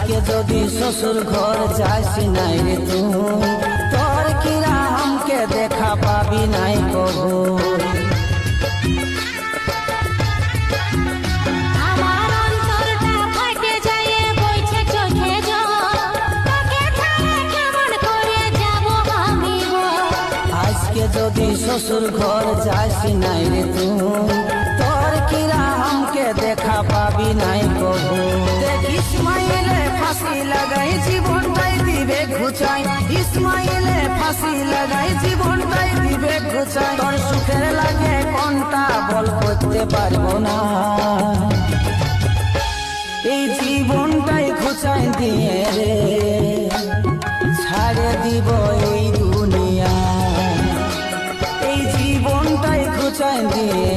আজকে যদি শ্বশুর ঘর যাস নাই রে তুই, তোর কিরা हमके দেখা পাবি নাই কবু। আজকে যদি শ্বশুর ঘর যাস নাই রে তুই, তোর কিরা हमके দেখা পাবি নাই কবু। দেখ ইসমাইলে ফাঁসি লাগাই জীবনটাই দিবে ঘুচাই, ইসমাইলে ফাঁসি লাগাই জীবনটাই দিবে ঘুচাই। তোর সুখের লাগে কোনটা বল করতে পারবো না, এই জীবনটাই ঘুচাই দিয়ে রে ছাড়ে দিব এই দুনিয়া, এই জীবনটাই ঘুচাই দিয়ে